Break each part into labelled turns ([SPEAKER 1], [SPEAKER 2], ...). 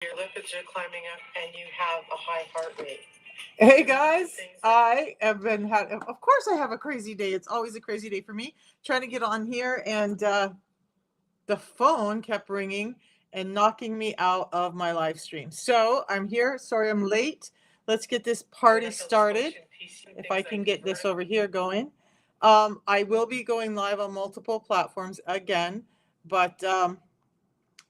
[SPEAKER 1] Your lipids are climbing up and you have a high heart rate.
[SPEAKER 2] Hey guys, I have been had. Of course, I have a crazy day. It's always a crazy day for me. Trying to get on here, and the phone kept ringing and knocking me out of my live stream. So I'm here. Sorry, I'm late. Let's get this party started. If I can get this over here going, I will be going live on multiple platforms again, but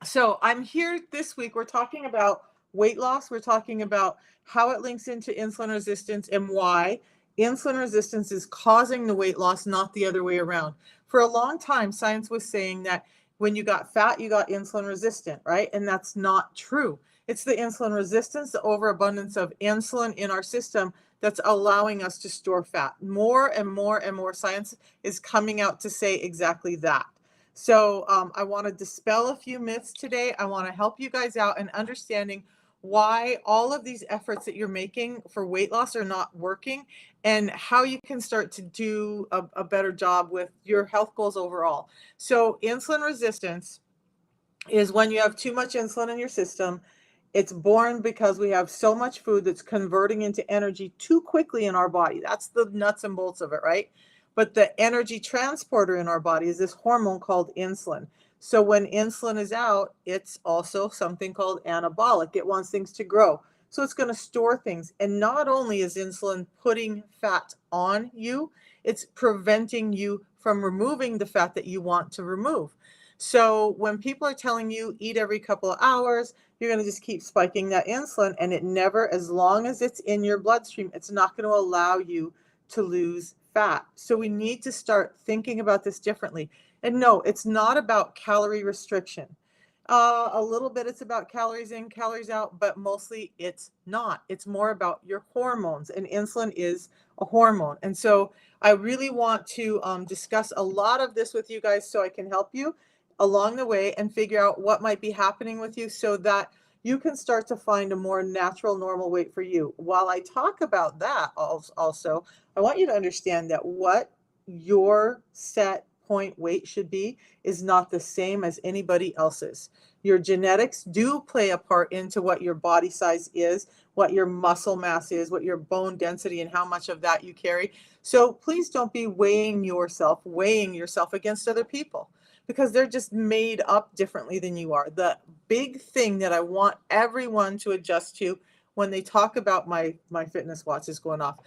[SPEAKER 2] so I'm here this week. We're talking about weight loss. We're talking about how it links into insulin resistance and why insulin resistance is causing the weight loss, not the other way around. For a long time, science was saying that when you got fat, you got insulin resistant, right? And that's not true. It's the insulin resistance, the overabundance of insulin in our system that's allowing us to store fat. More and more and more science is coming out to say exactly that. So I want to dispel a few myths today. I want to help you guys out in understanding why all of these efforts that you're making for weight loss are not working and how you can start to do a better job with your health goals overall. So insulin resistance is when you have too much insulin in your system. It's born because we have so much food that's converting into energy too quickly in our body. That's the nuts and bolts of it, right? But the energy transporter in our body is this hormone called insulin. So when insulin is out, it's also something called anabolic. It wants things to grow. So it's going to store things. And not only is insulin putting fat on you, it's preventing you from removing the fat that you want to remove. So when people are telling you eat every couple of hours, you're going to just keep spiking that insulin, and it never, as long as it's in your bloodstream, it's not going to allow you to lose fat. So we need to start thinking about this differently. And no, it's not about calorie restriction. A little bit it's about calories in, calories out, but mostly it's not. It's more about your hormones, and insulin is a hormone. And so I really want to discuss a lot of this with you guys so I can help you along the way and figure out what might be happening with you so that you can start to find a more natural, normal weight for you. While I talk about that, also, I want you to understand that what your set point weight should be is not the same as anybody else's. Your genetics do play a part into what your body size is, what your muscle mass is, what your bone density, and how much of that you carry. So please don't be weighing yourself against other people, because they're just made up differently than you are. The big thing that I want everyone to adjust to when they talk about my fitness watch is going off.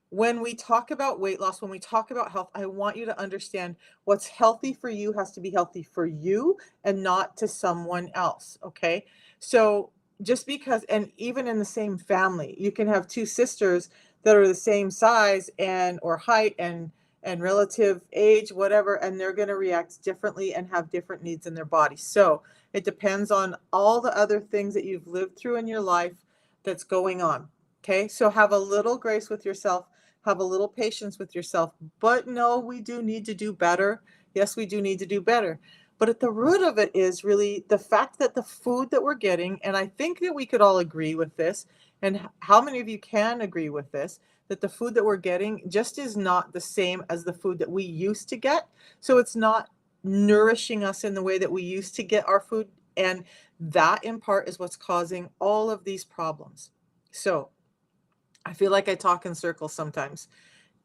[SPEAKER 2] When we talk about weight loss, when we talk about health, I want you to understand what's healthy for you has to be healthy for you and not to someone else. Okay. So just because, and even in the same family, you can have two sisters that are the same size and or height and relative age, whatever, and they're going to react differently and have different needs in their body. So it depends on all the other things that you've lived through in your life that's going on. Okay. So have a little grace with yourself, have a little patience with yourself. But no, we do need to do better. Yes, we do need to do better. But at the root of it is really the fact that the food that we're getting, and I think that we could all agree with this, and how many of you can agree with this, that the food that we're getting just is not the same as the food that we used to get. So it's not nourishing us in the way that we used to get our food. And that in part is what's causing all of these problems. So I feel like I talk in circles sometimes.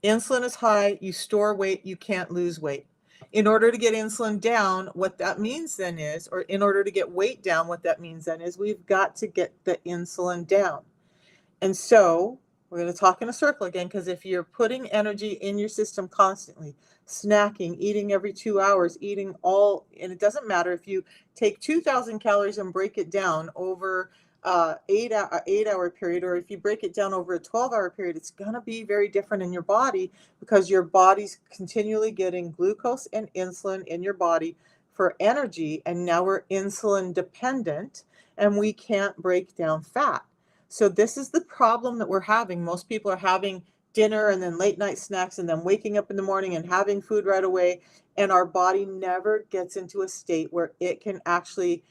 [SPEAKER 2] Insulin is high, you store weight, you can't lose weight. In order to get insulin down, what that means then is, or in order to get weight down, what that means then is we've got to get the insulin down. And so we're going to talk in a circle again, because if you're putting energy in your system constantly, snacking, eating every 2 hours, eating all, and it doesn't matter if you take 2,000 calories and break it down over 8 hour period, or if you break it down over a 12-hour period, it's going to be very different in your body because your body's continually getting glucose and insulin in your body for energy. And now we're insulin dependent and we can't break down fat. So this is the problem that we're having. Most people are having dinner and then late night snacks and then waking up in the morning and having food right away. And our body never gets into a state where it can actually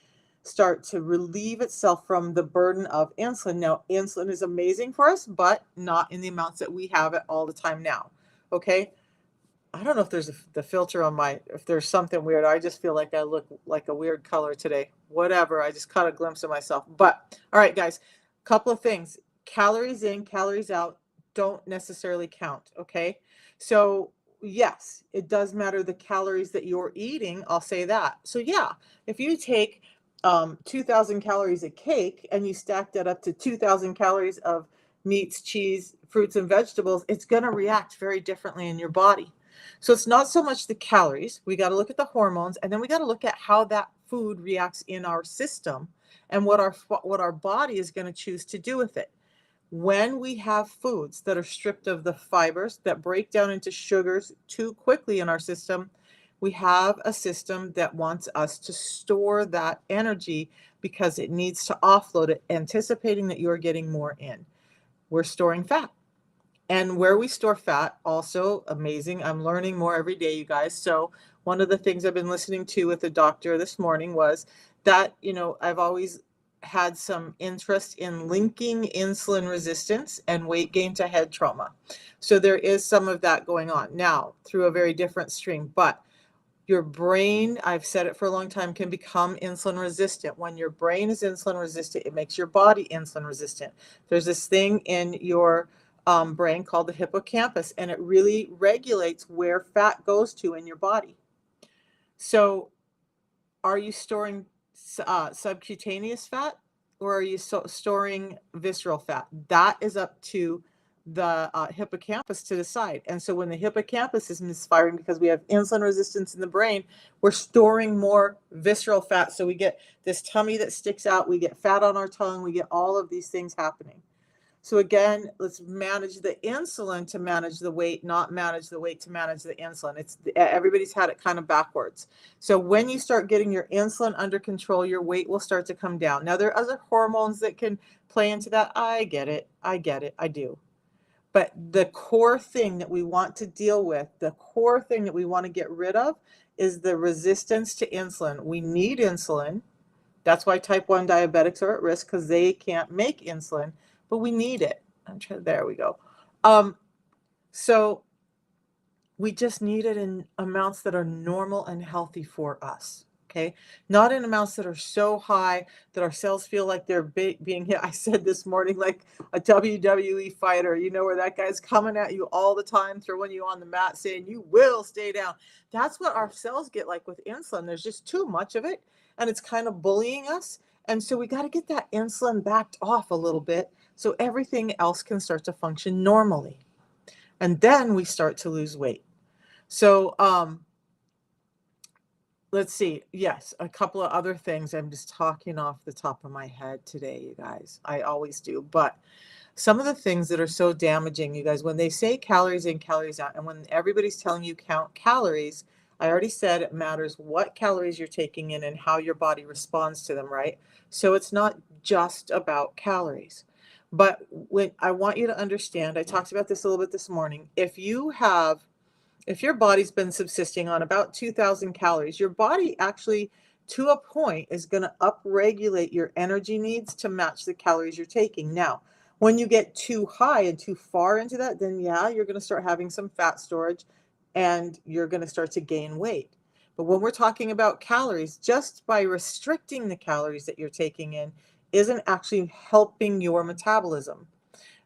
[SPEAKER 2] start to relieve itself from the burden of insulin. Now, insulin is amazing for us, but not in the amounts that we have it all the time now. Okay. I don't know if there's the filter on if there's something weird. I just feel like I look like a weird color today. Whatever. I just caught a glimpse of myself. But all right, guys, couple of things. Calories in, calories out don't necessarily count. Okay. So yes, it does matter the calories that you're eating. I'll say that. So yeah, if you take 2,000 calories of cake and you stack that up to 2,000 calories of meats, cheese, fruits, and vegetables, it's going to react very differently in your body. So it's not so much the calories. We got to look at the hormones, and then we got to look at how that food reacts in our system and what our body is going to choose to do with it. When we have foods that are stripped of the fibers that break down into sugars too quickly in our system, we have a system that wants us to store that energy because it needs to offload it, anticipating that you're getting more in. We're storing fat. And where we store fat, also amazing. I'm learning more every day, you guys. So one of the things I've been listening to with the doctor this morning was that, I've always had some interest in linking insulin resistance and weight gain to head trauma. So there is some of that going on now through a very different stream. But your brain, I've said it for a long time, can become insulin resistant. When your brain is insulin resistant, it makes your body insulin resistant. There's this thing in your brain called the hippocampus, and it really regulates where fat goes to in your body. So are you storing subcutaneous fat, or are you storing visceral fat? That is up to the hippocampus to decide. And so when the hippocampus is misfiring because we have insulin resistance in the brain, we're storing more visceral fat. So we get this tummy that sticks out, we get fat on our tongue, we get all of these things happening. So again, let's manage the insulin to manage the weight, not manage the weight to manage the insulin. Everybody's had it kind of backwards. So when you start getting your insulin under control, your weight will start to come down. Now, there are other hormones that can play into that. I get it. I do. But the core thing that we want to deal with, the core thing that we want to get rid of is the resistance to insulin. We need insulin. That's why type 1 diabetics are at risk, because they can't make insulin, but we need it. There we go. So we just need it in amounts that are normal and healthy for us. Okay, not in amounts that are so high that our cells feel like they're being hit. I said this morning, like a WWE fighter, where that guy's coming at you all the time, throwing you on the mat, saying you will stay down. That's what our cells get like with insulin. There's just too much of it, and it's kind of bullying us. And so we got to get that insulin backed off a little bit so everything else can start to function normally. And then we start to lose weight. So, let's see. Yes, a couple of other things. I'm just talking off the top of my head today, you guys. I always do. But some of the things that are so damaging, you guys, when they say calories in, calories out, and when everybody's telling you count calories, I already said it matters what calories you're taking in and how your body responds to them, right? So it's not just about calories. But when I want you to understand, I talked about this a little bit this morning. If your body's been subsisting on about 2,000 calories, your body actually, to a point, is going to upregulate your energy needs to match the calories you're taking. Now, when you get too high and too far into that, then yeah, you're going to start having some fat storage and you're going to start to gain weight. But when we're talking about calories, just by restricting the calories that you're taking in isn't actually helping your metabolism.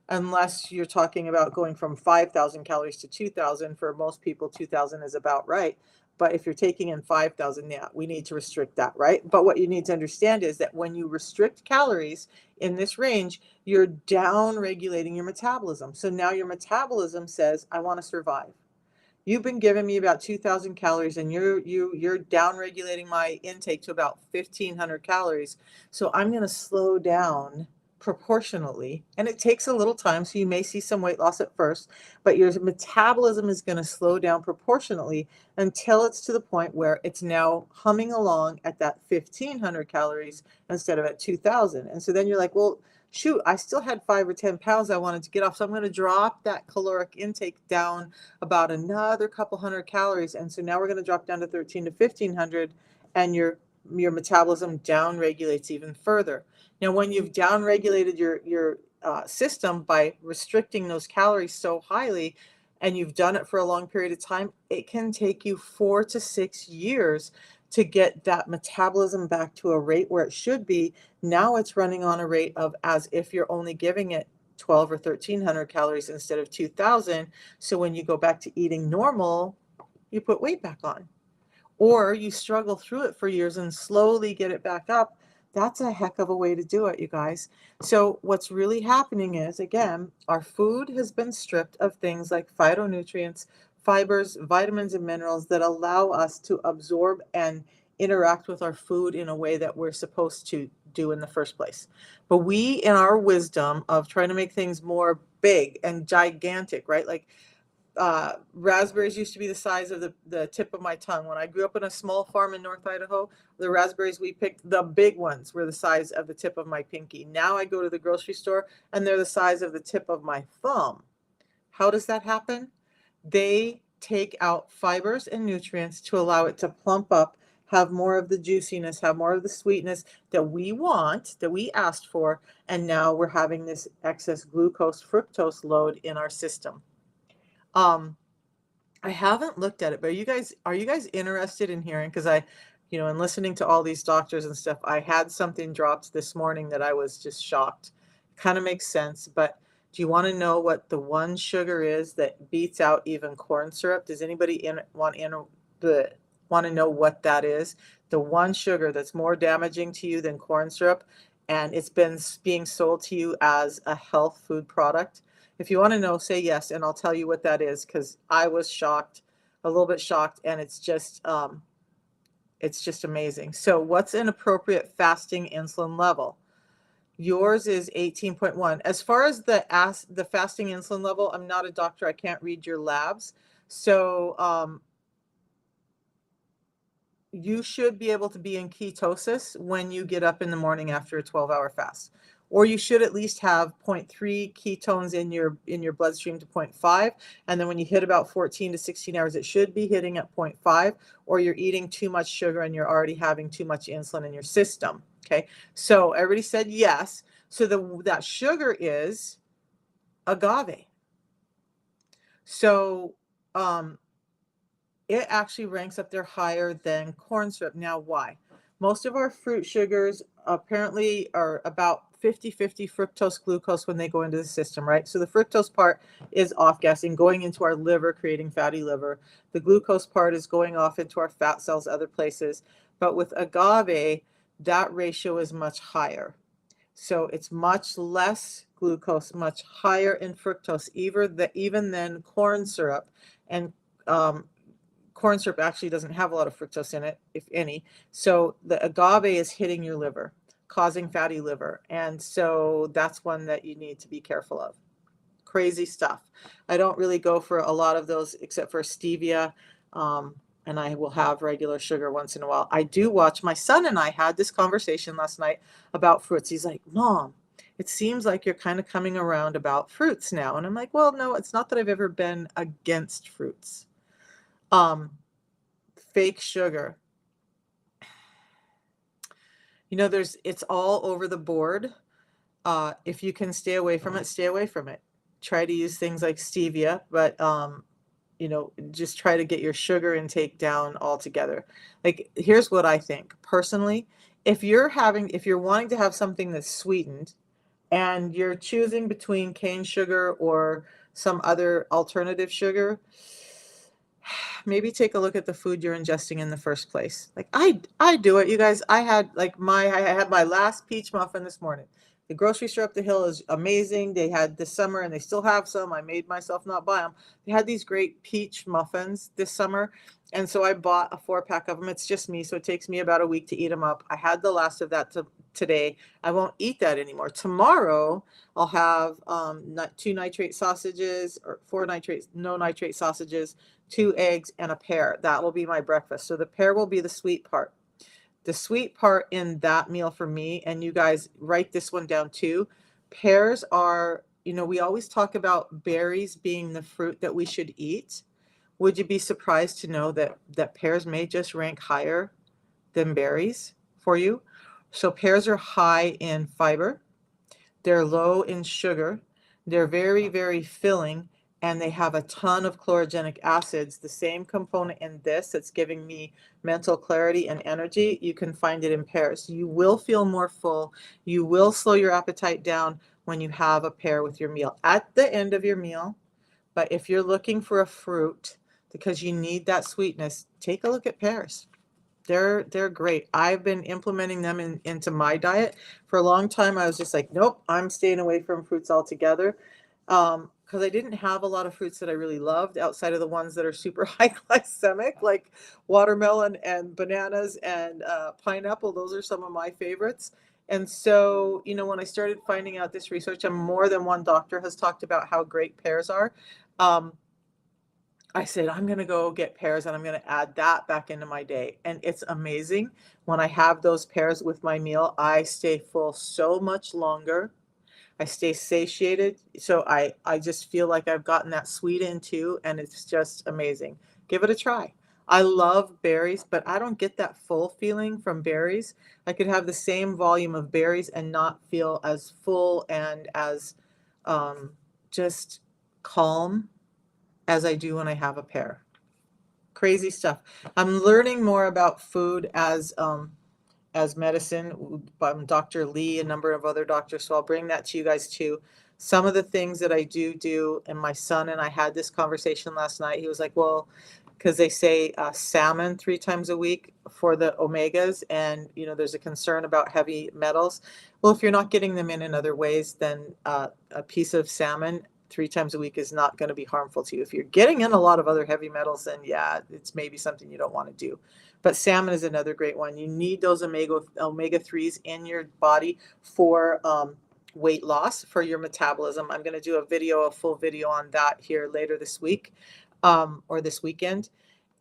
[SPEAKER 2] Unless you're talking about going from 5,000 calories to 2,000. For most people, 2,000 is about right. But if you're taking in 5,000, yeah, we need to restrict that, right? But what you need to understand is that when you restrict calories in this range, you're down regulating your metabolism. So now your metabolism says, I want to survive. You've been giving me about 2,000 calories and you're down regulating my intake to about 1,500 calories. So I'm going to slow down proportionally, and it takes a little time, so you may see some weight loss at first, but your metabolism is going to slow down proportionately until it's to the point where it's now humming along at that 1,500 calories instead of at 2,000. And so then you're like, well, shoot, I still had 5 or 10 pounds I wanted to get off, so I'm going to drop that caloric intake down about another couple hundred calories. And so now we're going to drop down to 13 to 1,500, and your metabolism down regulates even further. Now, when you've down-regulated your system by restricting those calories so highly, and you've done it for a long period of time, it can take you 4 to 6 years to get that metabolism back to a rate where it should be. Now it's running on a rate of as if you're only giving it 12 or 1300 calories instead of 2000. So when you go back to eating normal, you put weight back on. Or you struggle through it for years and slowly get it back up. That's a heck of a way to do it, you guys. So what's really happening is, again, our food has been stripped of things like phytonutrients, fibers, vitamins, and minerals that allow us to absorb and interact with our food in a way that we're supposed to do in the first place. But we, in our wisdom of trying to make things more big and gigantic, right? Like raspberries used to be the size of the tip of my tongue. When I grew up in a small farm in North Idaho, the raspberries we picked, the big ones, were the size of the tip of my pinky. Now I go to the grocery store and they're the size of the tip of my thumb. How does that happen? They take out fibers and nutrients to allow it to plump up, have more of the juiciness, have more of the sweetness that we want, that we asked for, and now we're having this excess glucose, fructose load in our system. I haven't looked at it, but are you guys interested in hearing? Because in listening to all these doctors and stuff, I had something dropped this morning that I was just shocked. Kind of makes sense, but do you want to know what the one sugar is that beats out even corn syrup? Does anybody want to know what that is? The one sugar that's more damaging to you than corn syrup, and it's been being sold to you as a health food product. If you want to know, say yes, and I'll tell you what that is, because I was shocked, a little bit shocked, and it's just amazing. So what's an appropriate fasting insulin level? Yours is 18.1. As far as the fasting insulin level, I'm not a doctor. I can't read your labs. So you should be able to be in ketosis when you get up in the morning after a 12-hour fast. Or you should at least have 0.3 ketones in your bloodstream to 0.5. And then when you hit about 14 to 16 hours, it should be hitting at 0.5, or you're eating too much sugar and you're already having too much insulin in your system. Okay, so everybody said yes. So that sugar is agave. So it actually ranks up there higher than corn syrup. Now, why? Most of our fruit sugars apparently are about 50-50 fructose glucose when they go into the system, right? So the fructose part is off-gassing, going into our liver, creating fatty liver. The glucose part is going off into our fat cells, other places. But with agave, that ratio is much higher. So it's much less glucose, much higher in fructose, even than corn syrup. And corn syrup actually doesn't have a lot of fructose in it, if any. So the agave is hitting your liver, causing fatty liver. And so that's one that you need to be careful of. Crazy stuff. I don't really go for a lot of those except for stevia. And I will have regular sugar once in a while. I do watch. My son and I had this conversation last night about fruits. He's like, Mom, it seems like you're kind of coming around about fruits now. And I'm like, well, no, it's not that I've ever been against fruits. Fake sugar. It's all over the board. If you can stay away from it, stay away from it. Try to use things like stevia, but just try to get your sugar intake down altogether. Like, here's what I think personally. If you're wanting to have something that's sweetened and you're choosing between cane sugar or some other alternative sugar, maybe take a look at the food you're ingesting in the first place. Like I do it, you guys. I had my last peach muffin this morning. The grocery store up the hill is amazing. They had this summer, and they still have some. I made myself not buy them. They had these great peach muffins this summer, and so I bought a 4-pack of them. It's just me, so it takes me about a week to eat them up. I had the last of that today. I won't eat that anymore. Tomorrow I'll have 2 nitrate sausages, or 4 no nitrate sausages, 2 eggs, and a pear. That will be my breakfast. So the pear will be the sweet part. The sweet part in that meal for me, and you guys write this one down too, pears are, we always talk about berries being the fruit that we should eat. Would you be surprised to know that pears may just rank higher than berries for you? So pears are high in fiber. They're low in sugar. They're very, very filling. and they have a ton of chlorogenic acids. The same component in this that's giving me mental clarity and energy, you can find it in pears. You will feel more full. You will slow your appetite down when you have a pear with your meal at the end of your meal. But if you're looking for a fruit because you need that sweetness, take a look at pears. They're great. I've been implementing them into my diet for a long time. I was just like, nope, I'm staying away from fruits altogether. Because I didn't have a lot of fruits that I really loved outside of the ones that are super high glycemic, like watermelon and bananas and pineapple. Those are some of my favorites. And so, when I started finding out this research, and more than one doctor has talked about how great pears are. Um, I said, I'm going to go get pears and I'm going to add that back into my day. And it's amazing. When I have those pears with my meal, I stay full so much longer. I stay satiated. So I just feel like I've gotten that sweet in too. And it's just amazing. Give it a try. I love berries, but I don't get that full feeling from berries. I could have the same volume of berries and not feel as full and as um, just calm as I do when I have a pear. Crazy stuff. I'm learning more about food as medicine from Dr. Lee, a number of other doctors. So I'll bring that to you guys too. Some of the things that I do, and my son and I had this conversation last night. He was like, well, because they say salmon 3 times a week for the omegas, and there's a concern about heavy metals. Well, if you're not getting them in other ways, then a piece of salmon 3 times a week is not going to be harmful to you. If you're getting in a lot of other heavy metals, then yeah, it's maybe something you don't want to do. But salmon is another great one. You need those omega-3s in your body for weight loss, for your metabolism. I'm going to do a full video on that here later this week or this weekend.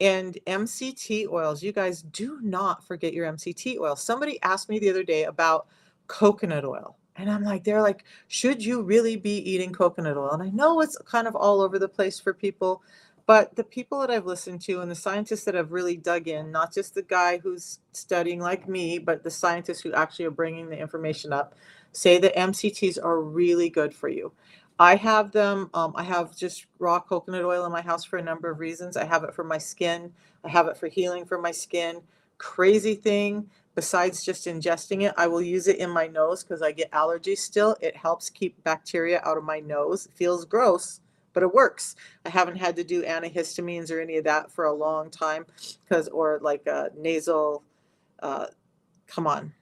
[SPEAKER 2] And MCT oils, you guys do not forget your MCT oil. Somebody asked me the other day about coconut oil. And they're like, should you really be eating coconut oil? And I know it's kind of all over the place for people, but the people that I've listened to and the scientists that have really dug in, not just the guy who's studying like me, but the scientists who actually are bringing the information up, say that MCTs are really good for you. I have them. I have just raw coconut oil in my house for a number of reasons. I have it for my skin. I have it for healing for my skin. Crazy thing, besides just ingesting it, I will use it in my nose because I get allergies still. It helps keep bacteria out of my nose. It feels gross, but it works. I haven't had to do antihistamines or any of that for a long time or like a nasal, come on,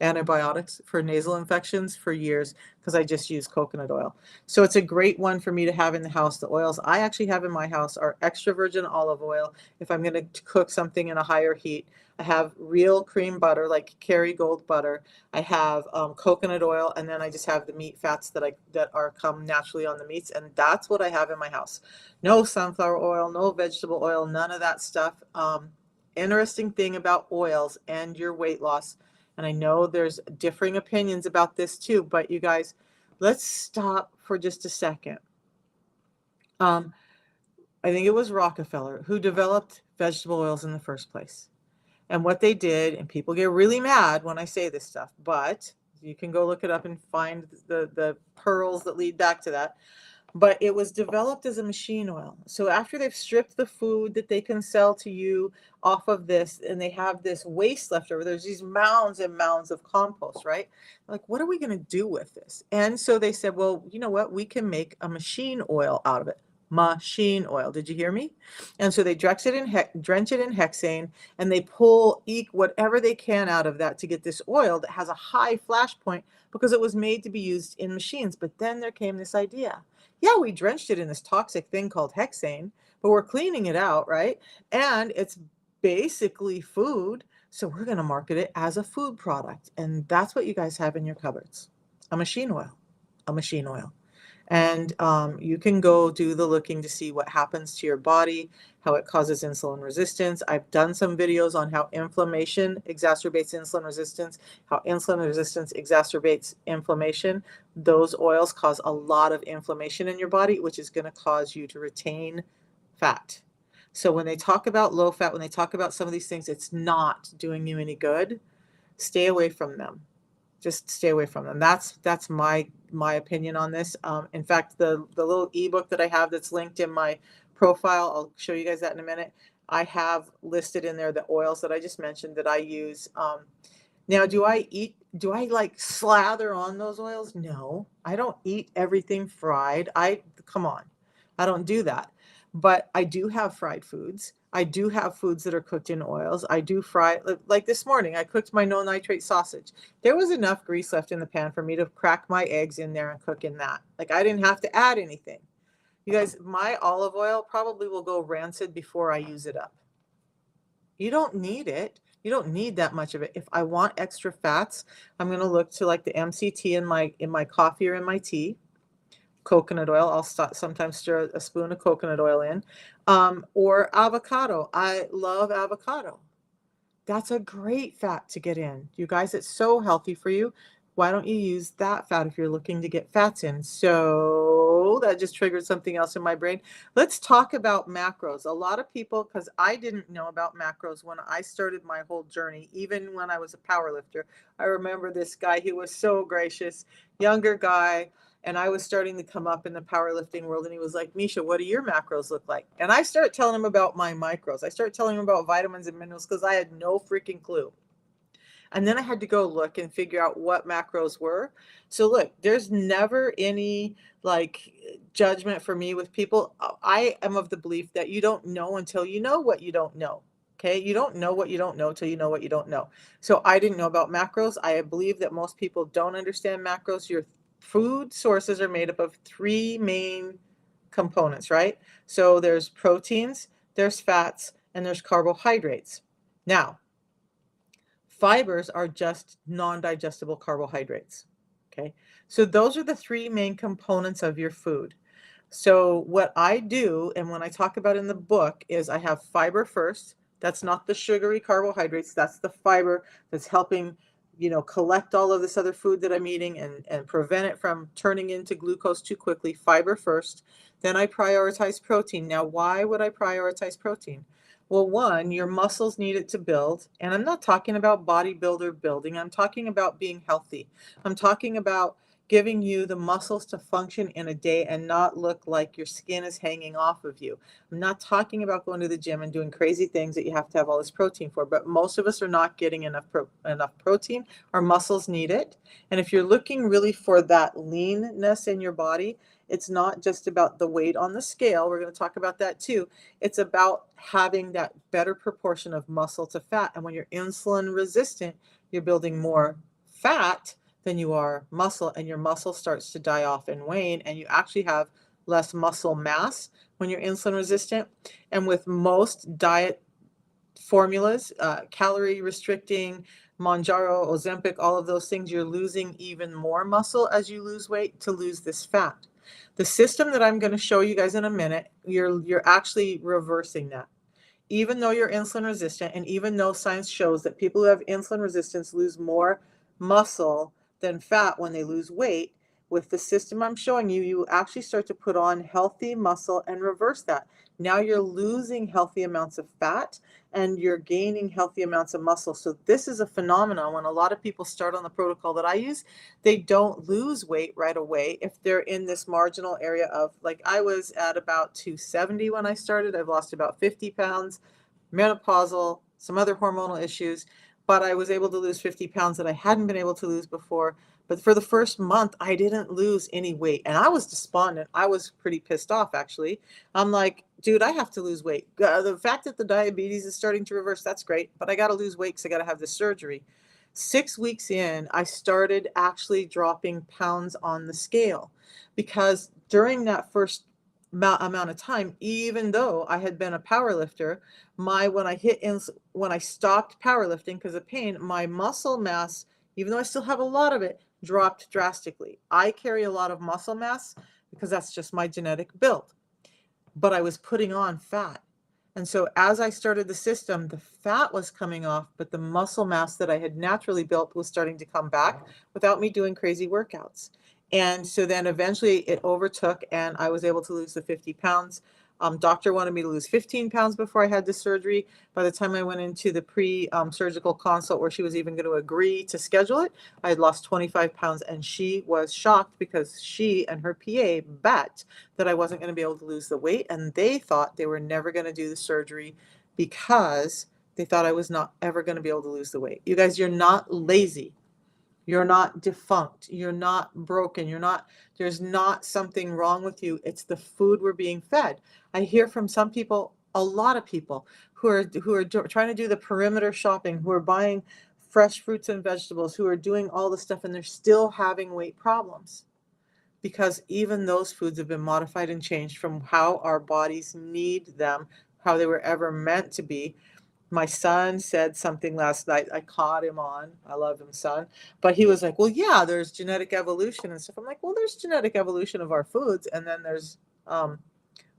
[SPEAKER 2] antibiotics for nasal infections for years because I just use coconut oil. So it's a great one for me to have in the house. The oils I actually have in my house are extra virgin olive oil. If I'm going to cook something in a higher heat, I have real cream butter like Kerrygold butter. I have coconut oil, and then I just have the meat fats that are come naturally on the meats, and that's what I have in my house. No sunflower oil, no vegetable oil, none of that stuff. Interesting thing about oils and your weight loss, and I know there's differing opinions about this too, but you guys, let's stop for just a second. I think it was Rockefeller who developed vegetable oils in the first place. And what they did, and people get really mad when I say this stuff, but you can go look it up and find the pearls that lead back to that. But it was developed as a machine oil. So after they've stripped the food that they can sell to you off of this, and they have this waste left over, there's these mounds and mounds of compost, right? Like, what are we going to do with this? And so they said, well, you know what? We can make a machine oil out of it. Machine oil. Did you hear me? And so they drench it in hexane, and they pull whatever they can out of that to get this oil that has a high flash point because it was made to be used in machines. But then there came this idea. Yeah, we drenched it in this toxic thing called hexane, but we're cleaning it out, right? And it's basically food. So we're going to market it as a food product. And that's what you guys have in your cupboards. A machine oil. A machine oil. And you can go do the looking to see what happens to your body, how it causes insulin resistance. I've done some videos on how inflammation exacerbates insulin resistance, how insulin resistance exacerbates inflammation. Those oils cause a lot of inflammation in your body, which is going to cause you to retain fat. So when they talk about low fat, when they talk about some of these things, it's not doing you any good. Stay away from them. just stay away from them. That's my opinion on this. In fact, the little ebook that I have that's linked in my profile, I'll show you guys that in a minute. I have listed in there the oils that I just mentioned that I use. Now, do I like slather on those oils? No, I don't eat everything fried. Come on, I don't do that. But I do have fried foods. I do have foods that are cooked in oils. I do fry, like this morning, I cooked my no nitrate sausage. There was enough grease left in the pan for me to crack my eggs in there and cook in that. Like I didn't have to add anything. You guys, my olive oil probably will go rancid before I use it up. You don't need it. You don't need that much of it. If I want extra fats, I'm going to look to like the MCT in my coffee or in my tea. Coconut oil. I'll sometimes stir a spoon of coconut oil in, or avocado. I love avocado. That's a great fat to get in. You guys, it's so healthy for you. Why don't you use that fat if you're looking to get fats in? So that just triggered something else in my brain. Let's talk about macros. A lot of people, because I didn't know about macros when I started my whole journey, even when I was a power lifter. I remember this guy, he was so gracious, younger guy, and I was starting to come up in the powerlifting world, and he was like, Misha, what do your macros look like? And I started telling him about my micros. I started telling him about vitamins and minerals because I had no freaking clue. And then I had to go look and figure out what macros were. So look, there's never any like judgment for me with people. I am of the belief that you don't know until you know what you don't know. Okay. You don't know what you don't know till you know what you don't know. So I didn't know about macros. I believe that most people don't understand macros. Your food sources are made up of three main components, right? So there's proteins, there's fats, and there's carbohydrates. Now, fibers are just non-digestible carbohydrates. Okay, so those are the three main components of your food. So what I do, and when I talk about in the book, is I have fiber first. That's not the sugary carbohydrates. That's the fiber that's helping, collect all of this other food that I'm eating and prevent it from turning into glucose too quickly. Fiber first. Then I prioritize protein. Now, why would I prioritize protein? Well, one, your muscles need it to build. And I'm not talking about bodybuilder building. I'm talking about being healthy. I'm talking about giving you the muscles to function in a day and not look like your skin is hanging off of you. I'm not talking about going to the gym and doing crazy things that you have to have all this protein for, but most of us are not getting enough protein. Our muscles need it. And if you're looking really for that leanness in your body, it's not just about the weight on the scale. We're going to talk about that too. It's about having that better proportion of muscle to fat. And when you're insulin resistant, you're building more fat than you are muscle, and your muscle starts to die off and wane, and you actually have less muscle mass when you're insulin resistant. And with most diet formulas, calorie restricting, Mounjaro, Ozempic, all of those things, you're losing even more muscle as you lose weight to lose this fat. The system that I'm going to show you guys in a minute, you're actually reversing that. Even though you're insulin resistant, and even though science shows that people who have insulin resistance lose more muscle than fat when they lose weight, with the system I'm showing you, you actually start to put on healthy muscle and reverse that. Now you're losing healthy amounts of fat and you're gaining healthy amounts of muscle. So this is a phenomenon. When a lot of people start on the protocol that I use, they don't lose weight right away if they're in this marginal area of, like, I was at about 270 when I started. I've lost about 50 pounds, menopausal, some other hormonal issues, but I was able to lose 50 pounds that I hadn't been able to lose before. But for the first month, I didn't lose any weight. And I was despondent. I was pretty pissed off, actually. I'm like, dude, I have to lose weight. The fact that the diabetes is starting to reverse, that's great. But I got to lose weight because I got to have this surgery. 6 weeks in, I started actually dropping pounds on the scale, because during that first amount of time, even though I had been a power lifter, when I stopped powerlifting because of pain, my muscle mass, even though I still have a lot of it, dropped drastically. I carry a lot of muscle mass because that's just my genetic build, but I was putting on fat. And so as I started the system, the fat was coming off, but the muscle mass that I had naturally built was starting to come back without me doing crazy workouts. And so then eventually it overtook, and I was able to lose the 50 pounds. Doctor wanted me to lose 15 pounds before I had the surgery. By the time I went into the pre-surgical consult where she was even going to agree to schedule it, I had lost 25 pounds, and she was shocked because she and her PA bet that I wasn't going to be able to lose the weight, and they thought they were never going to do the surgery because they thought I was not ever going to be able to lose the weight. You guys, you're not lazy. You're not defunct. You're not broken. There's not something wrong with you. It's the food we're being fed. I hear from some people, a lot of people who are trying to do the perimeter shopping, who are buying fresh fruits and vegetables, who are doing all the stuff, and they're still having weight problems because even those foods have been modified and changed from how our bodies need them, how they were ever meant to be. My son said something last night. I caught him on. I love him, son. But he was like, well, yeah, there's genetic evolution and stuff. I'm like, well, there's genetic evolution of our foods. And then there's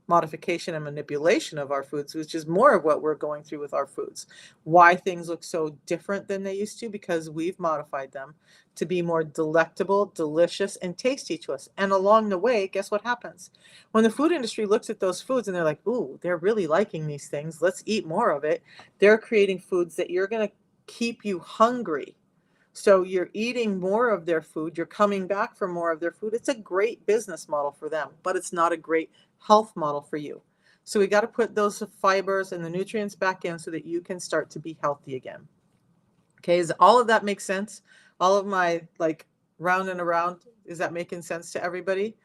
[SPEAKER 2] modification and manipulation of our foods, which is more of what we're going through with our foods. Why things look so different than they used to, because we've modified them to be more delectable, delicious, and tasty to us. And along the way, guess what happens? When the food industry looks at those foods and they're like, ooh, they're really liking these things, let's eat more of it. They're creating foods that you're going to keep you hungry. So you're eating more of their food, you're coming back for more of their food. It's a great business model for them, but it's not a great health model for you. So we got to put those fibers and the nutrients back in so that you can start to be healthy again. Okay, does all of that make sense? All of my like round and around, is that making sense to everybody?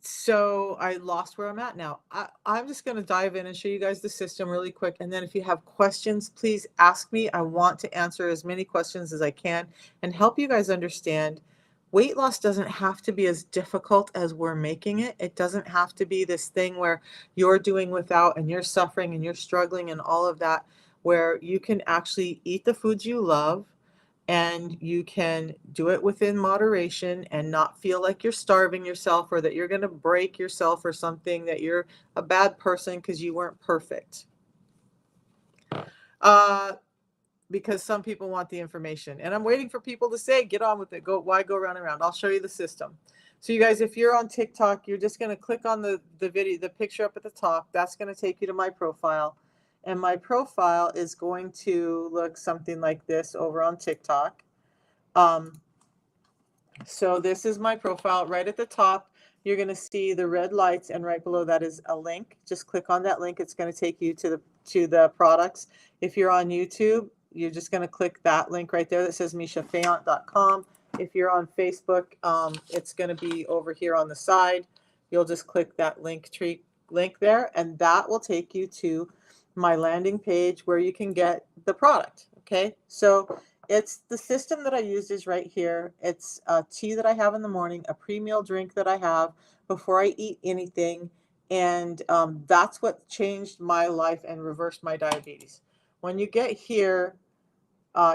[SPEAKER 2] So I lost where I'm at now. I'm just going to dive in and show you guys the system really quick. And then if you have questions, please ask me. I want to answer as many questions as I can and help you guys understand weight loss doesn't have to be as difficult as we're making it. It doesn't have to be this thing where you're doing without and you're suffering and you're struggling and all of that, where you can actually eat the foods you love and you can do it within moderation and not feel like you're starving yourself or that you're going to break yourself or something, that you're a bad person because you weren't perfect. Because some people want the information and I'm waiting for people to say, get on with it. Why go round and round? I'll show you the system. So you guys, if you're on TikTok, you're just going to click on the video, the picture up at the top. That's going to take you to my profile. And my profile is going to look something like this over on TikTok. So this is my profile. Right at the top, you're going to see the red lights, and right below that is a link. Just click on that link. It's going to take you to the products. If you're on YouTube, you're just going to click that link right there that says MishaFayant.com. If you're on Facebook, it's going to be over here on the side. You'll just click that link there, and that will take you to my landing page where you can get the product. Okay, so it's the system that I used is right here. It's a tea that I have in the morning, a pre-meal drink that I have before I eat anything, and that's what changed my life and reversed my diabetes. When you get here,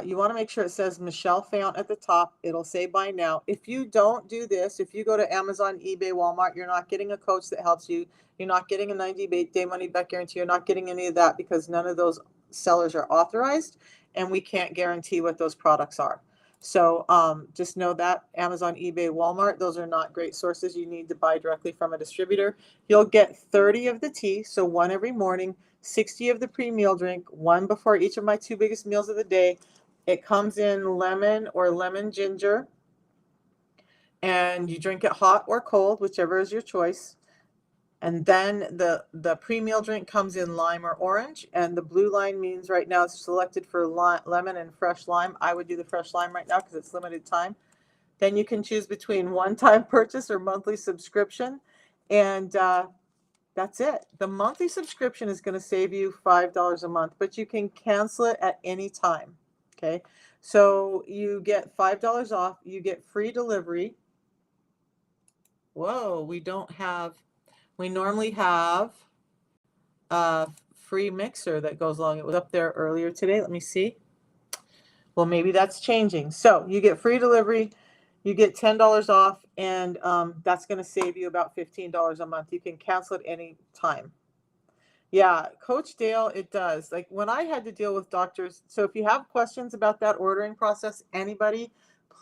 [SPEAKER 2] you want to make sure it says Michelle Fayant at the top. It'll say buy now. If you don't do this, if you go to Amazon, eBay, Walmart, you're not getting a coach that helps you. You're not getting a 90-day money back guarantee. You're not getting any of that because none of those sellers are authorized and we can't guarantee what those products are. So just know that Amazon, eBay, Walmart, those are not great sources. You need to buy directly from a distributor. You'll get 30 of the tea, so one every morning, 60 of the pre-meal drink, one before each of my 2 biggest meals of the day. It comes in lemon or lemon ginger, and you drink it hot or cold, whichever is your choice. And then the pre-meal drink comes in lime or orange, and the blue line means right now it's selected for lemon and fresh lime. I would do the fresh lime right now because it's limited time. Then you can choose between one-time purchase or monthly subscription, and that's it. The monthly subscription is going to save you $5 a month, but you can cancel it at any time. Okay, so you get $5 off. You get free delivery. Whoa, we normally have a free mixer that goes along. It was up there earlier today. Let me see. Well, maybe that's changing. So you get free delivery. You get $10 off, and that's going to save you about $15 a month. You can cancel at any time. Yeah, Coach Dale, it does. Like when I had to deal with doctors. So if you have questions about that ordering process, anybody,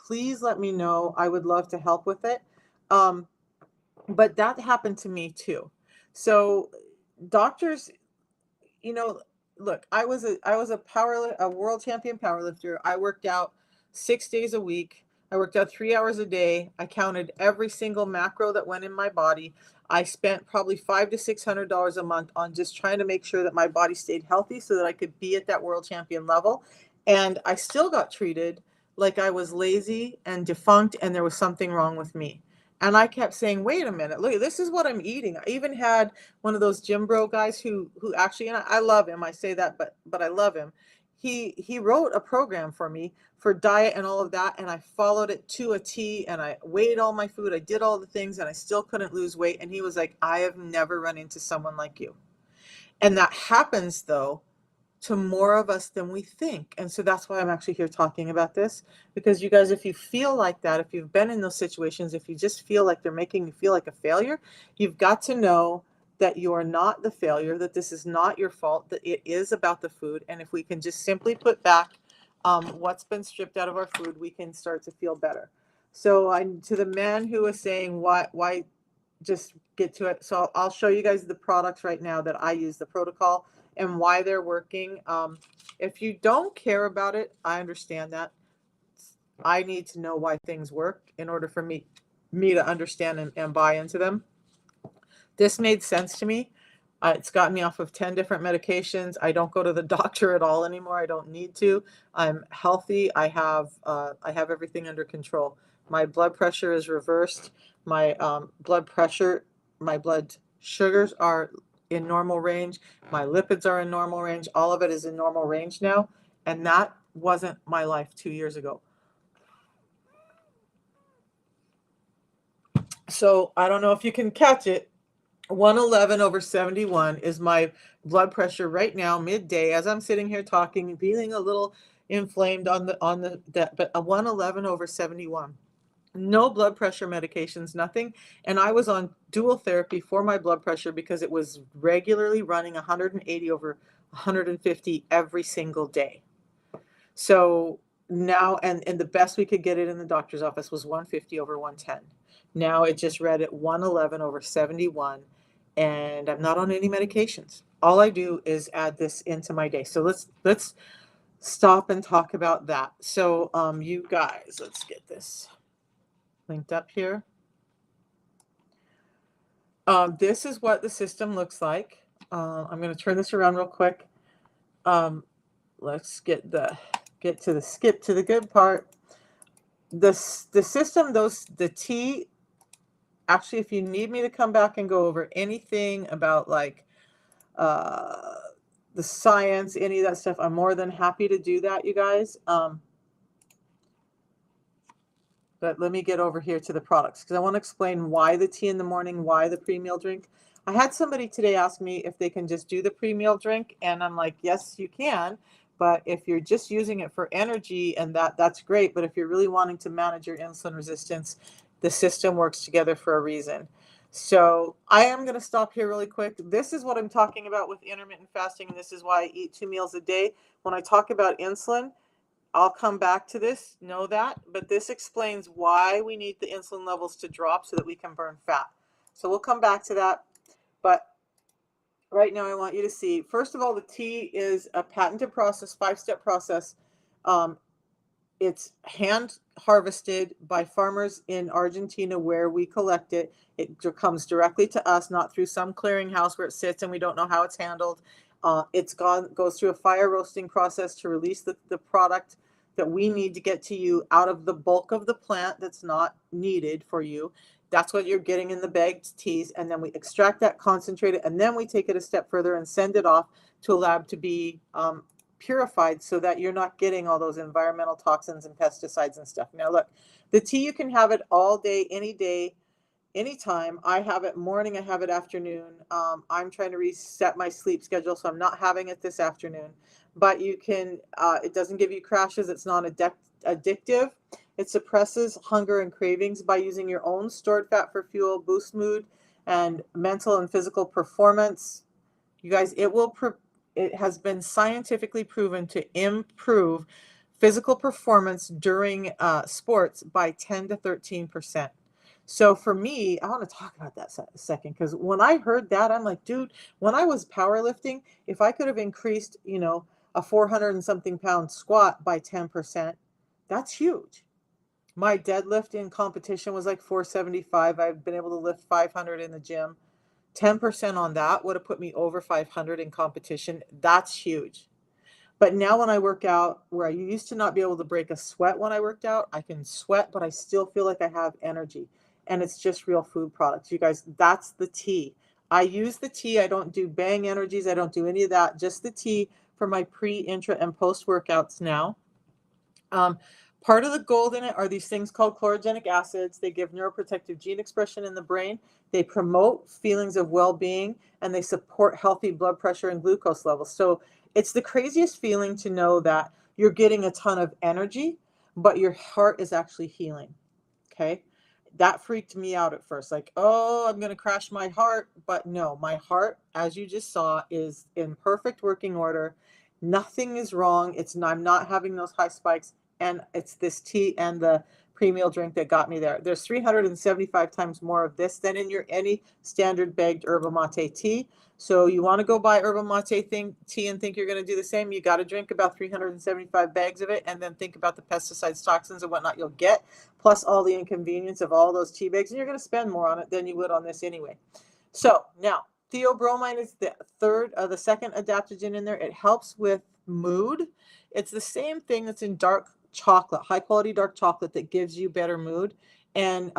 [SPEAKER 2] please let me know. I would love to help with it. But that happened to me too. So doctors, you know, look, I was a world champion powerlifter. I worked out 6 days a week. I worked out 3 hours a day. I counted every single macro that went in my body. I spent probably $500 to $600 a month on just trying to make sure that my body stayed healthy so that I could be at that world champion level. And I still got treated like I was lazy and defunct and there was something wrong with me. And I kept saying, wait a minute, look, this is what I'm eating. I even had one of those gym bro guys who actually, and I love him. I say that, but I love him. He wrote a program for me for diet and all of that, and I followed it to a T. And I weighed all my food. I did all the things, and I still couldn't lose weight. And he was like, "I have never run into someone like you." And that happens though to more of us than we think. And so that's why I'm actually here talking about this, because you guys, if you feel like that, if you've been in those situations, if you just feel like they're making you feel like a failure, you've got to know that you are not the failure, that this is not your fault, that it is about the food. And if we can just simply put back what's been stripped out of our food, we can start to feel better. So to the man who was saying, why just get to it. So I'll show you guys the products right now that I use, the protocol and why they're working. If you don't care about it, I understand that. I need to know why things work in order for me to understand and buy into them. This made sense to me. It's gotten me off of 10 different medications. I don't go to the doctor at all anymore. I don't need to. I'm healthy. I have everything under control. My blood pressure is reversed. My my blood sugars are in normal range. My lipids are in normal range. All of it is in normal range now. And that wasn't my life 2 years ago. So I don't know if you can catch it. 111/71 is my blood pressure right now, midday, as I'm sitting here talking, feeling a little inflamed on the that, but a 111/71. No blood pressure medications, nothing. And I was on dual therapy for my blood pressure because it was regularly running 180 over 150 every single day. So now, and the best we could get it in the doctor's office was 150 over 110. Now it just read at 111/71, and I'm not on any medications. All I do is add this into my day. So let's stop and talk about that. So you guys, let's get this linked up here. This is what the system looks like. I'm going to turn this around real quick. Let's skip to the good part. The system, the T. Actually, if you need me to come back and go over anything about like the science, any of that stuff, I'm more than happy to do that, you guys. But let me get over here to the products because I want to explain why the tea in the morning, why the pre-meal drink. I had somebody today ask me if they can just do the pre-meal drink, and I'm like, yes, you can. But if you're just using it for energy and that's great. But if you're really wanting to manage your insulin resistance, the system works together for a reason. So I am going to stop here really quick. This is what I'm talking about with intermittent fasting, and this is why I eat 2 meals a day. When I talk about insulin, I'll come back to this, know that, but this explains why we need the insulin levels to drop so that we can burn fat. So we'll come back to that, but right now I want you to see, first of all, the tea is a patented process, 5-step process. It's hand harvested by farmers in Argentina where we collect it. It comes directly to us, not through some clearinghouse where it sits and we don't know how it's handled. Goes through a fire roasting process to release the product that we need to get to you out of the bulk of the plant that's not needed for you. That's what you're getting in the bagged teas. And then we extract that, concentrate it, and then we take it a step further and send it off to a lab to be purified so that you're not getting all those environmental toxins and pesticides and stuff. Now look, the tea, you can have it all day, anytime. I have it morning, I have it afternoon. I'm trying to reset my sleep schedule, so I'm not having it this afternoon. But you can, it doesn't give you crashes. It's not addictive. It suppresses hunger and cravings by using your own stored fat for fuel, boost mood and mental and physical performance. You guys, it has been scientifically proven to improve physical performance during sports by 10 to 13%. So for me, I want to talk about that a second, because when I heard that, I'm like, dude, when I was powerlifting, if I could have increased, a 400 and something pound squat by 10%, that's huge. My deadlift in competition was like 475. I've been able to lift 500 in the gym. 10% on that would have put me over 500 in competition. That's huge. But now when I work out, where I used to not be able to break a sweat when I worked out, I can sweat, but I still feel like I have energy. And it's just real food products. You guys, that's the tea. I use the tea. I don't do Bang energies. I don't do any of that. Just the tea for my pre, intra, and post workouts now. Um, Part of the gold in it are these things called chlorogenic acids. They give neuroprotective gene expression in the brain. They promote feelings of well-being, and they support healthy blood pressure and glucose levels. So it's the craziest feeling to know that you're getting a ton of energy, but your heart is actually healing. Okay. That freaked me out at first. Like, oh, I'm going to crash my heart. But no, my heart, as you just saw, is in perfect working order. Nothing is wrong. I'm not having those high spikes. And it's this tea and the pre-meal drink that got me there. There's 375 times more of this than in your any standard bagged yerba mate tea. So you want to go buy yerba mate tea and think you're going to do the same, you got to drink about 375 bags of it, and then think about the pesticides, toxins, and whatnot you'll get, plus all the inconvenience of all those tea bags, and you're going to spend more on it than you would on this anyway. So now, theobromine is the second adaptogen in there. It helps with mood. It's the same thing that's in dark chocolate, high quality dark chocolate, that gives you better mood. And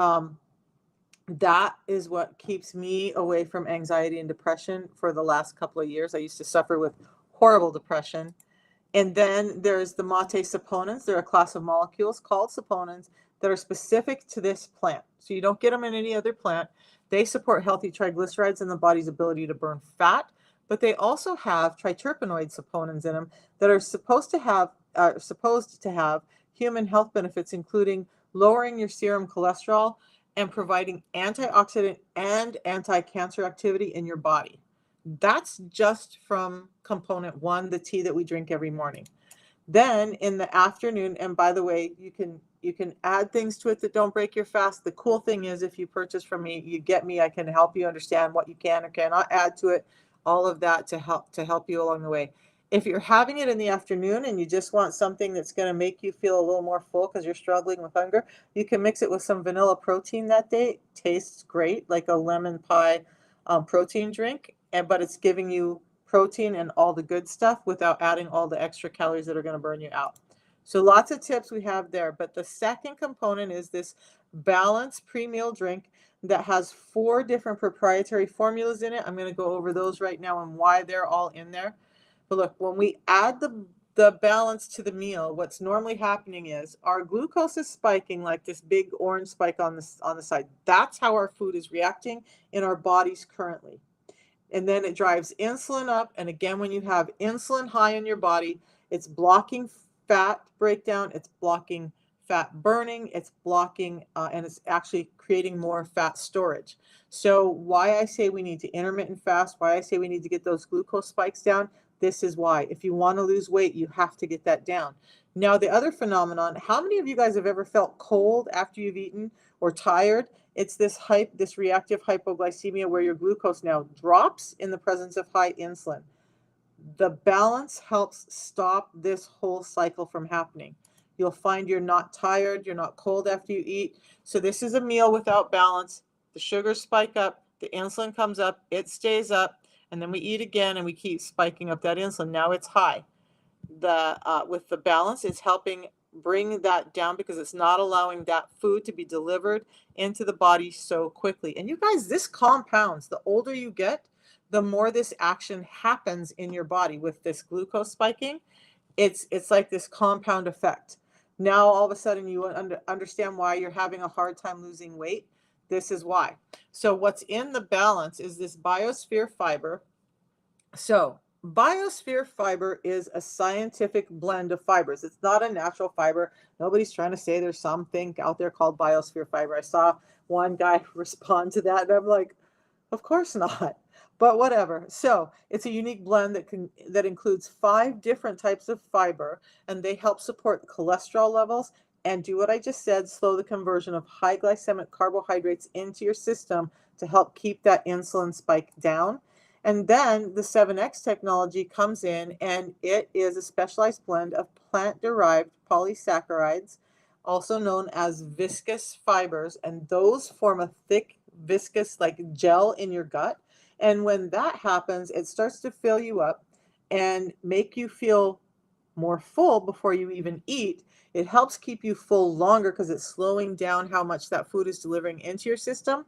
[SPEAKER 2] that is what keeps me away from anxiety and depression for the last couple of years. I used to suffer with horrible depression. And then there's the mate saponins. They're a class of molecules called saponins that are specific to this plant. So you don't get them in any other plant. They support healthy triglycerides and the body's ability to burn fat, but they also have triterpenoid saponins in them that are supposed to have human health benefits, including lowering your serum cholesterol and providing antioxidant and anti-cancer activity in your body. That's just from component one, the tea that we drink every morning. Then in the afternoon, and by the way, you can add things to it that don't break your fast. The cool thing is, if you purchase from me, you get me. I can help you understand what you can or cannot add to it. All of that to help you along the way. If you're having it in the afternoon and you just want something that's going to make you feel a little more full because you're struggling with hunger, you can mix it with some vanilla protein that day. It tastes great, like a lemon pie protein drink, but it's giving you protein and all the good stuff without adding all the extra calories that are going to burn you out. So lots of tips we have there. But the second component is this balanced pre-meal drink that has 4 different proprietary formulas in it. I'm going to go over those right now and why they're all in there. But look, when we add the balance to the meal, what's normally happening is our glucose is spiking like this big orange spike on the side. That's how our food is reacting in our bodies currently. And then it drives insulin up. And again, when you have insulin high in your body, it's blocking fat breakdown, it's blocking fat burning, it's blocking, and it's actually creating more fat storage. So why I say we need to intermittent fast, why I say we need to get those glucose spikes down, this is why. If you want to lose weight, you have to get that down. Now, the other phenomenon, how many of you guys have ever felt cold after you've eaten or tired? It's this reactive hypoglycemia where your glucose now drops in the presence of high insulin. The balance helps stop this whole cycle from happening. You'll find you're not tired, you're not cold after you eat. So this is a meal without balance. The sugars spike up, the insulin comes up, it stays up, and then we eat again and we keep spiking up that insulin. Now it's high. With the balance, it's helping bring that down because it's not allowing that food to be delivered into the body so quickly. And you guys, this compounds. The older you get, the more this action happens in your body with this glucose spiking. It's like this compound effect. Now all of a sudden you understand why you're having a hard time losing weight. This is why. So what's in the balance is this biosphere fiber. So biosphere fiber is a scientific blend of fibers. It's not a natural fiber. Nobody's trying to say there's something out there called biosphere fiber. I saw one guy respond to that and I'm like, of course not, but whatever. So it's a unique blend that includes 5 different types of fiber, and they help support cholesterol levels and do what I just said, slow the conversion of high glycemic carbohydrates into your system to help keep that insulin spike down. And then the 7X technology comes in, and it is a specialized blend of plant-derived polysaccharides, also known as viscous fibers, and those form a thick, viscous, like gel in your gut. And when that happens, it starts to fill you up and make you feel more full before you even eat. It helps keep you full longer because it's slowing down how much that food is delivering into your system.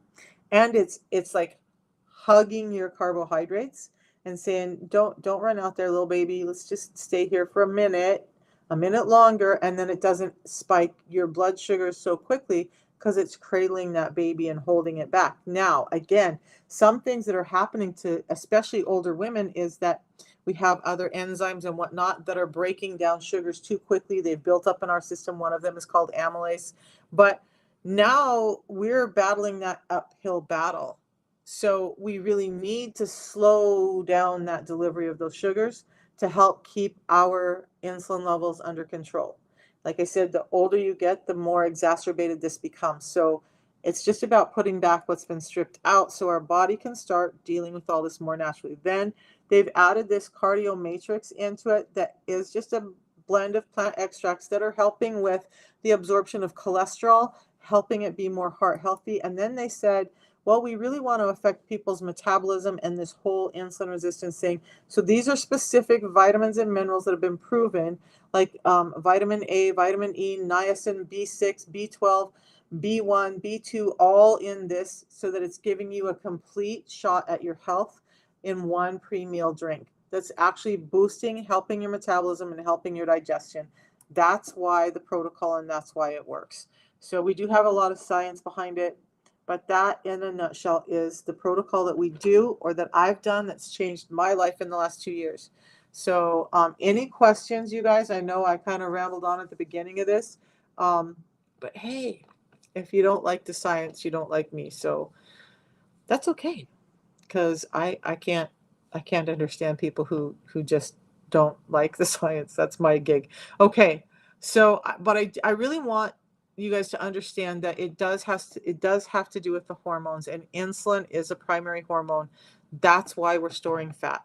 [SPEAKER 2] And it's like hugging your carbohydrates and saying, don't run out there, little baby. Let's just stay here for a minute longer, and then it doesn't spike your blood sugar so quickly because it's cradling that baby and holding it back. Now, again, some things that are happening to especially older women is that we have other enzymes and whatnot that are breaking down sugars too quickly. They've built up in our system. One of them is called amylase. But now we're battling that uphill battle. So we really need to slow down that delivery of those sugars to help keep our insulin levels under control. Like I said, the older you get, the more exacerbated this becomes. So it's just about putting back what's been stripped out so our body can start dealing with all this more naturally. Then they've added this cardio matrix into it that is just a blend of plant extracts that are helping with the absorption of cholesterol, helping it be more heart healthy. And then they said, well, we really want to affect people's metabolism and this whole insulin resistance thing. So these are specific vitamins and minerals that have been proven, like vitamin A, vitamin E, niacin, B6, B12, B1, B2, all in this so that it's giving you a complete shot at your health in one pre-meal drink. That's actually boosting, helping your metabolism and helping your digestion. That's why the protocol, and that's why it works. So we do have a lot of science behind it. But that, in a nutshell, is the protocol that we do or that I've done that's changed my life in the last 2 years. So any questions, you guys? I know I kind of rambled on at the beginning of this. But hey, if you don't like the science, you don't like me. So that's okay, because I can't understand people who just don't like the science. That's my gig. Okay, so but I really want you guys to understand that it does have to do with the hormones, and insulin is a primary hormone. That's why we're storing fat.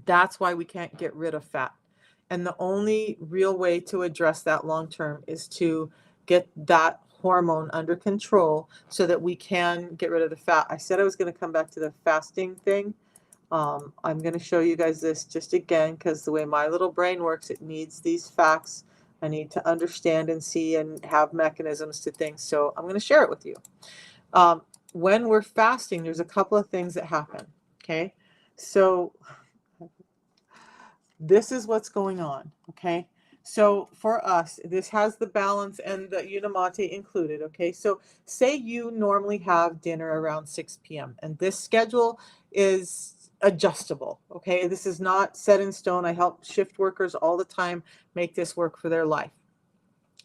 [SPEAKER 2] That's why we can't get rid of fat. And the only real way to address that long term is to get that hormone under control so that we can get rid of the fat. I said I was going to come back to the fasting thing. I'm going to show you guys this just again because the way my little brain works, it needs these facts. I need to understand and see and have mechanisms to things. So I'm going to share it with you. When we're fasting, there's a couple of things that happen. Okay. So this is what's going on. Okay. So for us, this has the balance and the Unimate included. Okay. So say you normally have dinner around 6 p.m. and this schedule is adjustable. Okay. This is not set in stone. I help shift workers all the time make this work for their life.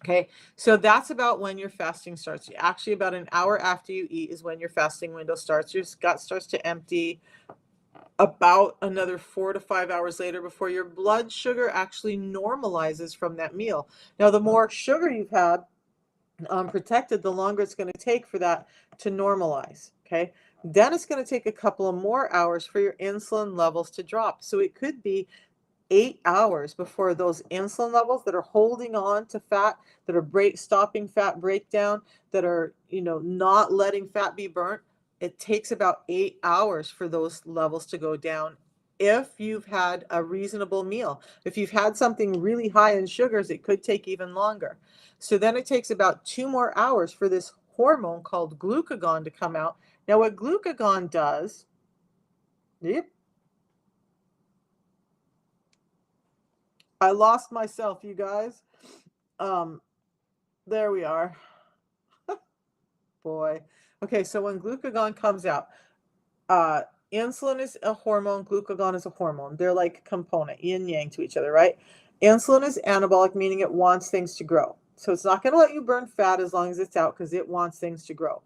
[SPEAKER 2] Okay. So that's about when your fasting starts. Actually, about an hour after you eat is when your fasting window starts. Your gut starts to empty about another 4 to 5 hours later before your blood sugar actually normalizes from that meal. Now, the more sugar you've had protected, the longer it's going to take for that to normalize. Okay. Then it's going to take a couple of more hours for your insulin levels to drop. So it could be 8 hours before those insulin levels that are holding on to fat, that are stopping fat breakdown, that are, not letting fat be burnt. It takes about 8 hours for those levels to go down if you've had a reasonable meal. If you've had something really high in sugars, it could take even longer. So then it takes about 2 more hours for this hormone called glucagon to come out. Now, what glucagon does, I lost myself, you guys. There we are. Boy. Okay, so when glucagon comes out, insulin is a hormone, glucagon is a hormone. They're like component, yin yang to each other, right? Insulin is anabolic, meaning it wants things to grow. So it's not going to let you burn fat as long as it's out because it wants things to grow.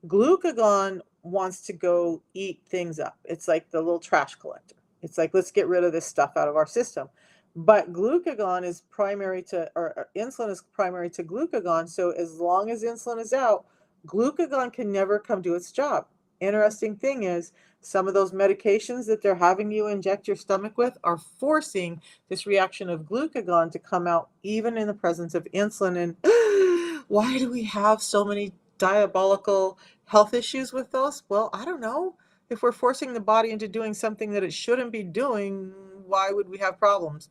[SPEAKER 2] Glucagon wants to go eat things up. It's like the little trash collector. It's like, let's get rid of this stuff out of our system. But glucagon is primary to, or insulin is primary to glucagon. So as long as insulin is out, glucagon can never come do its job. Interesting thing is, some of those medications that they're having you inject your stomach with are forcing this reaction of glucagon to come out even in the presence of insulin. And why do we have so many diabolical health issues with those? Well, I don't know. If we're forcing the body into doing something that it shouldn't be doing, why would we have problems?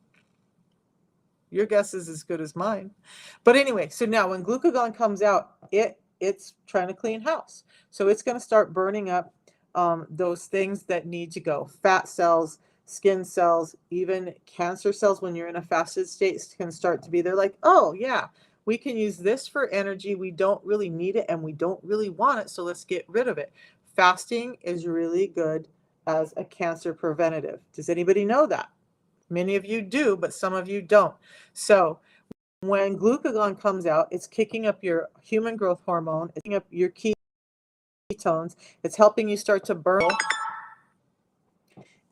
[SPEAKER 2] Your guess is as good as mine. But anyway, so now when glucagon comes out, it's trying to clean house. So it's going to start burning up those things that need to go. Fat cells, skin cells, even cancer cells when you're in a fasted state can start to be there like, oh yeah, we can use this for energy. We don't really need it and we don't really want it. So let's get rid of it. Fasting is really good as a cancer preventative. Does anybody know that? Many of you do, but some of you don't. So when glucagon comes out, it's kicking up your human growth hormone, it's kicking up your ketones, it's helping you start to burn,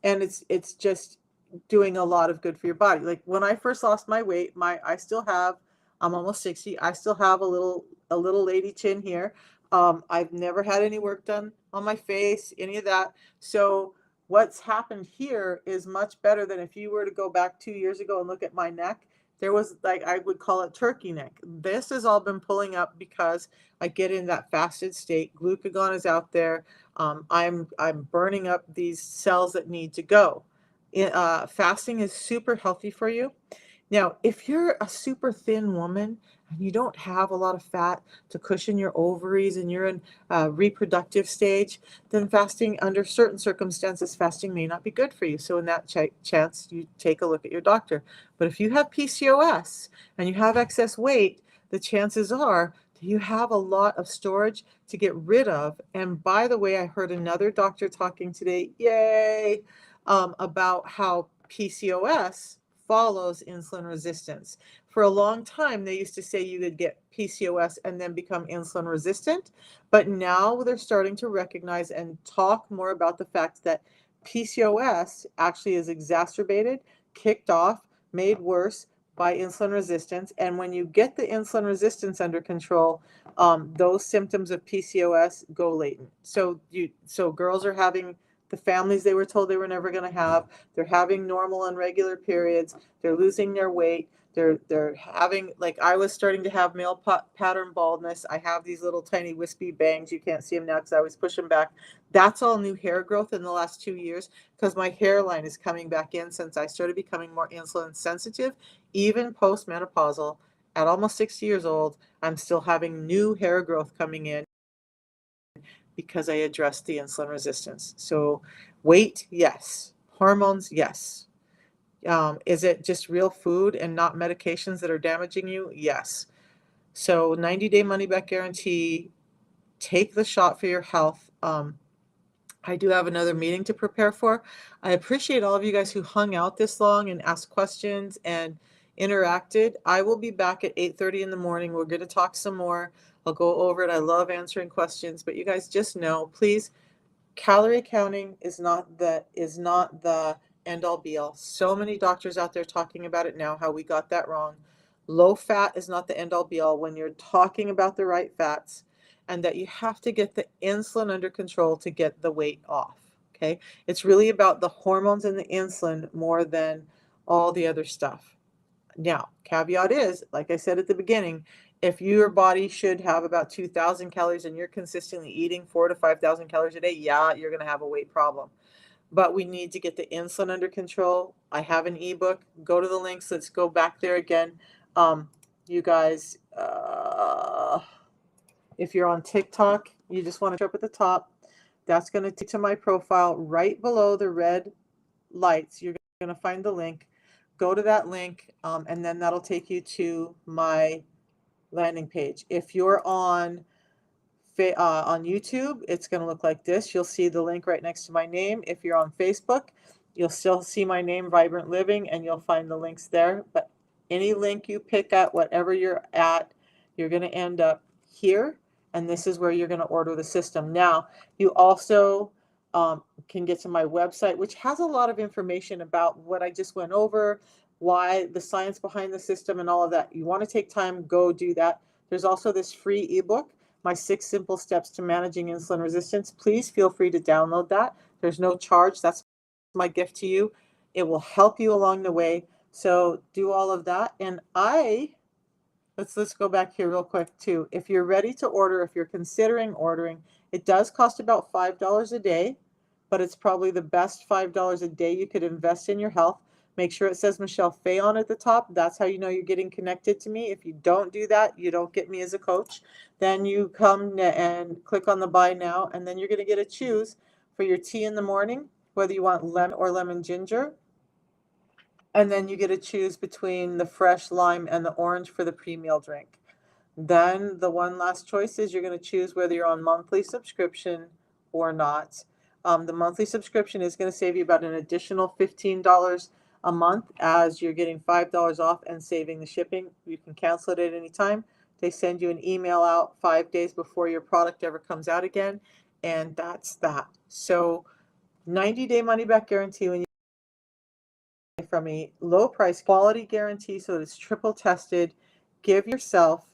[SPEAKER 2] and it's just doing a lot of good for your body. Like when I first lost my weight, I'm almost 60. I still have a little lady chin here. I've never had any work done on my face, any of that. So what's happened here is much better than if you were to go back 2 years ago and look at my neck. There was, like, I would call it turkey neck. This has all been pulling up because I get in that fasted state. Glucagon is out there. I'm burning up these cells that need to go. Fasting is super healthy for you. Now, if you're a super thin woman and you don't have a lot of fat to cushion your ovaries and you're in a reproductive stage, then fasting, under certain circumstances, fasting may not be good for you. So in that chance, you take a look at your doctor. But if you have PCOS and you have excess weight, the chances are that you have a lot of storage to get rid of. And by the way, I heard another doctor talking today, yay, about how PCOS follows insulin resistance. For a long time, they used to say you could get PCOS and then become insulin resistant, but now they're starting to recognize and talk more about the fact that PCOS actually is exacerbated, kicked off, made worse by insulin resistance. And when you get the insulin resistance under control, those symptoms of PCOS go latent. So girls are having the families they were told they were never going to have. They're having normal and regular periods. They're losing their weight. They're having, like, I was starting to have male pattern baldness. I have these little tiny wispy bangs. You can't see them now because I was pushing back. That's all new hair growth in the last 2 years because my hairline is coming back in since I started becoming more insulin sensitive. Even postmenopausal, at almost 60 years old, I'm still having new hair growth coming in because I addressed the insulin resistance. So weight, yes. Hormones, yes. Is it just real food and not medications that are damaging you? Yes. So 90-day money back guarantee, take the shot for your health. I do have another meeting to prepare for. I appreciate all of you guys who hung out this long and asked questions and interacted. I will be back at 8:30 in the morning. We're going to talk some more. I'll go over it. I love answering questions, but you guys just know, please, calorie counting is not the end all be all. So many doctors out there talking about it now, how we got that wrong. Low fat is not the end all be all when you're talking about the right fats, and that you have to get the insulin under control to get the weight off. Okay. It's really about the hormones and the insulin more than all the other stuff. Now, caveat is, like I said at the beginning, if your body should have about 2,000 calories and you're consistently eating 4,000 to 5,000 calories a day, yeah, you're going to have a weight problem. But we need to get the insulin under control. I have an ebook. Go to the links. Let's go back there again. You guys, if you're on TikTok, you just want to up at the top. That's going to take to my profile right below the red lights. You're going to find the link. Go to that link, and then that'll take you to my landing page. If you're on YouTube, it's going to look like this. You'll see the link right next to my name. If you're on Facebook, you'll still see my name, Vibrant Living, and you'll find the links there. But any link you pick at, whatever you're at, you're going to end up here, and this is where you're going to order the system. Now, you also can get to my website, which has a lot of information about what I just went over, why the science behind the system and all of that. You want to take time, go do that. There's also this free ebook, My 6 Simple Steps to Managing Insulin Resistance. Please feel free to download that. There's no charge. That's my gift to you. It will help you along the way. So do all of that. And let's go back here real quick too. If you're ready to order, if you're considering ordering, it does cost about $5 a day, but it's probably the best $5 a day you could invest in your health. Make sure it says Michelle Fayon at the top. That's how you know you're getting connected to me. If you don't do that, you don't get me as a coach. Then you come and click on the buy now, and then you're going to get to choose for your tea in the morning, whether you want lemon or lemon ginger. And then you get to choose between the fresh lime and the orange for the pre-meal drink. Then the one last choice is you're going to choose whether you're on monthly subscription or not. The monthly subscription is going to save you about an additional $15 a month, as you're getting $5 off and saving the shipping. You can cancel it at any time. They send you an email out 5 days before your product ever comes out again, and that's that. So 90-day money back guarantee when you from a low price, quality guarantee, so it's triple tested. Give yourself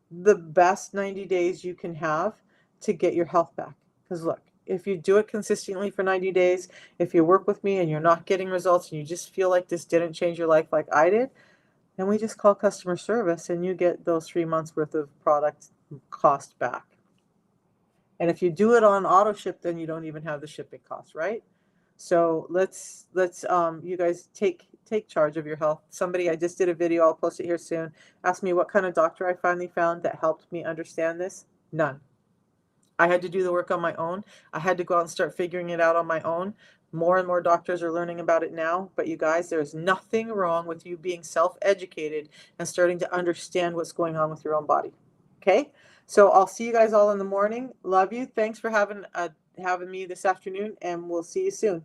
[SPEAKER 2] the best 90 days you can have to get your health back. Because look, if you do it consistently for 90 days, if you work with me and you're not getting results and you just feel like this didn't change your life like I did, then we just call customer service and you get those 3 months worth of product cost back. And if you do it on auto ship, then you don't even have the shipping costs, right? So let's you guys take charge of your health. Somebody, I just did a video, I'll post it here soon, asked me what kind of doctor I finally found that helped me understand this. None. I had to do the work on my own. I had to go out and start figuring it out on my own. More and more doctors are learning about it now. But you guys, there's nothing wrong with you being self-educated and starting to understand what's going on with your own body. Okay? So I'll see you guys all in the morning. Love you. Thanks for having me this afternoon, and we'll see you soon.